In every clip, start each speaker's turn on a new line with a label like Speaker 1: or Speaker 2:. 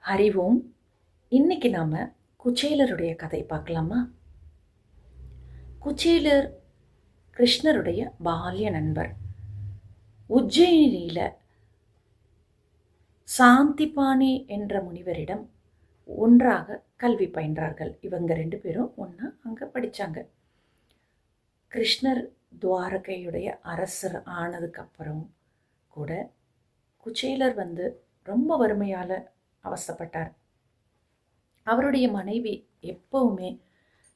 Speaker 1: அறிவோம். இன்னைக்கு நாம குச்சேலருடைய கதை பார்க்கலாமா? குச்சேலர் கிருஷ்ணருடைய பால்ய நண்பர். உஜ்ஜயினியில சாந்திபாணி என்ற முனிவரிடம் ஒன்றாக கல்வி பயின்றார்கள். இவங்க 2 பேரும் ஒன்றா அங்கே படித்தாங்க. கிருஷ்ணர் துவாரகையுடைய அரசர் ஆனதுக்கப்புறம் கூட குச்சேலர் ரொம்ப வறுமையால் அவஸ்தைப்பட்டார். அவருடைய மனைவி எப்பவுமே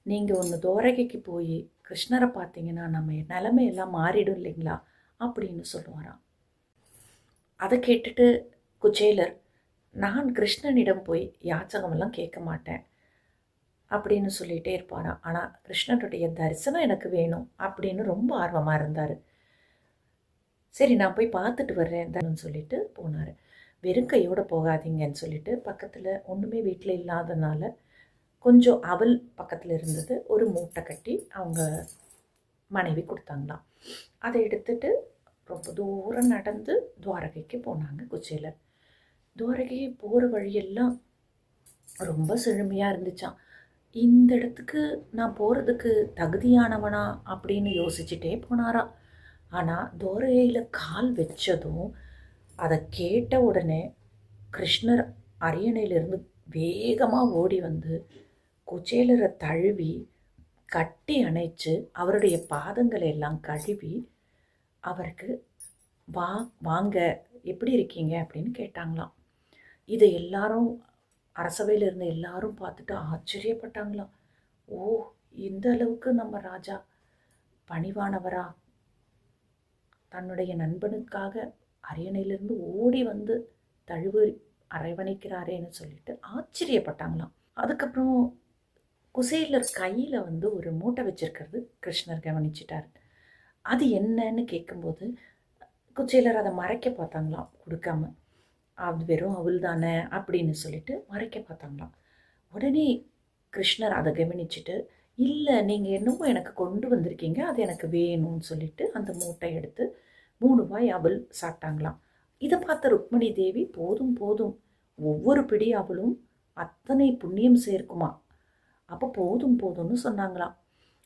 Speaker 1: நீங்கள் ஒன்று துவாரகைக்கு போய் கிருஷ்ணரை பார்த்தீங்கன்னா நம்ம நிலைமையெல்லாம் மாறிடும் இல்லைங்களா அப்படின்னு சொல்லுவாராம். அதை கேட்டுட்டு குச்சேலர், நான் கிருஷ்ணனிடம் போய் யாச்சகமெல்லாம் கேட்க மாட்டேன் அப்படின்னு சொல்லிகிட்டே இருப்பாராம். ஆனால் கிருஷ்ணனுடைய தரிசனம் எனக்கு வேணும் அப்படின்னு ரொம்ப ஆர்வமாக இருந்தார். சரி, நான் போய் பார்த்துட்டு வர்றேன் சொல்லிட்டு போனார். வெறும் கையோடு போகாதீங்கன்னு சொல்லிட்டு பக்கத்தில் ஒன்றுமே வீட்டில் இல்லாதனால கொஞ்சம் அவல் பக்கத்தில் இருந்தது, ஒரு மூட்டை கட்டி அவங்க மனைவி கொடுத்தாங்களாம். அதை எடுத்துட்டு ரொம்ப தூரம் நடந்து துவாரகைக்கு போனாங்க குச்சேலர். துவாரகை போகிற வழியெல்லாம் ரொம்ப செழுமையாக இருந்துச்சான். இந்த இடத்துக்கு நான் போகிறதுக்கு தகுதியானவனா அப்படின்னு யோசிச்சுட்டே போனாராம். ஆனால் துவாரகையில் கால் வச்சதும் அதை கேட்ட உடனே கிருஷ்ணர் அரியணையிலிருந்து வேகமாக ஓடி வந்து குச்சேலரை தழுவி கட்டி அணைச்சு அவருடைய பாதங்களை எல்லாம் கழுவி அவருக்கு வாங்க எப்படி இருக்கீங்க அப்படின்னு கேட்டாங்களாம். இதை எல்லாரும் அரசவையில் இருந்த எல்லாரும் பார்த்துட்டு ஆச்சரியப்பட்டாங்களாம். ஓ, இந்த அளவுக்கு நம்ம ராஜா பணிவானவரா, தன்னுடைய நண்பனுக்காக அரியணையிலிருந்து ஓடி வந்து தழுவு அரவணைக்கிறாரேன்னு சொல்லிட்டு ஆச்சரியப்பட்டாங்களாம். அதுக்கப்புறம் குசேலர் கையில் ஒரு மூட்டை வச்சிருக்கிறது கிருஷ்ணர் கவனிச்சிட்டார். அது என்னன்னு கேட்கும்போது குச்சேலர் அதை மறைக்க பார்த்தாங்களாம், கொடுக்காம. அது வெறும் அவள் தானே அப்படின்னு சொல்லிட்டு மறைக்க பார்த்தாங்களாம். உடனே கிருஷ்ணர் அதை கவனிச்சுட்டு, இல்லை, நீங்கள் என்னமோ எனக்கு கொண்டு வந்திருக்கீங்க, அது எனக்கு வேணும்னு சொல்லிட்டு அந்த மூட்டை எடுத்து 3 வாய் அவள் சாப்பிட்டாங்களாம். இதை பார்த்த ருக்மணி தேவி, போதும் போதும், ஒவ்வொரு பிடி அவளும் அத்தனை புண்ணியம் சேர்க்குமா, அப்போ போதும் போதும்னு சொன்னாங்களாம்.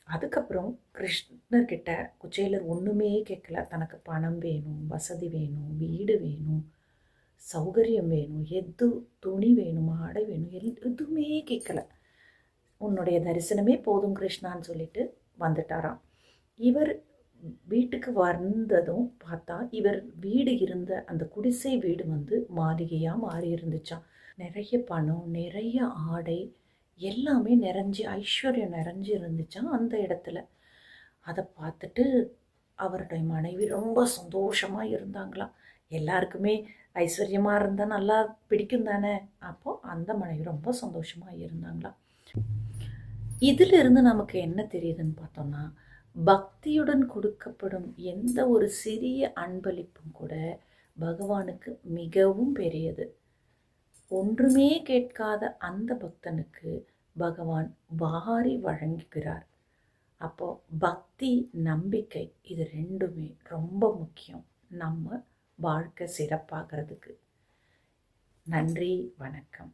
Speaker 1: அதுக்கப்புறம் கிருஷ்ணர்கிட்ட குச்சேலர் ஒன்றுமே கேட்கல. தனக்கு பணம் வேணும், வசதி வேணும், வீடு வேணும், சௌகரியம் வேணும், துணி வேணும், ஆடை வேணும், எதுவுமே கேட்கல. உன்னுடைய தரிசனமே போதும் கிருஷ்ணான்னு சொல்லிட்டு வந்துட்டாராம். இவர் வீட்டுக்கு வந்ததும் பார்த்தா இவர் வீடு இருந்த அந்த குடிசை வீடு மாளிகையாக மாறி இருந்துச்சான். நிறைய பணம், நிறைய ஆடை, எல்லாமே நிறைஞ்சி ஐஸ்வர்யம் நிறைஞ்சி இருந்துச்சான் அந்த இடத்துல. அதை பார்த்துட்டு அவருடைய மனைவி ரொம்ப சந்தோஷமாக இருந்தாங்களாம். எல்லாருக்குமே ஐஸ்வர்யமாக இருந்தால் நல்லா பிடிக்கும் தானே. அப்போது அந்த மனைவி ரொம்ப சந்தோஷமாக இருந்தாங்களாம். இதிலிருந்து நமக்கு என்ன தெரியுதுன்னு பார்த்தோம்னா, பக்தியுடன் கொடுக்கப்படும் எந்த ஒரு சிறிய அன்பளிப்பும் கூட பகவானுக்கு மிகவும் பெரியது. ஒன்றுமே கேட்காத அந்த பக்தனுக்கு பகவான் வாரி வழங்குகிறார். அப்போ பக்தி, நம்பிக்கை, இது 2மே ரொம்ப முக்கியம் நம்ம வாழ்க்கை சிறப்பாகிறதுக்கு. நன்றி, வணக்கம்.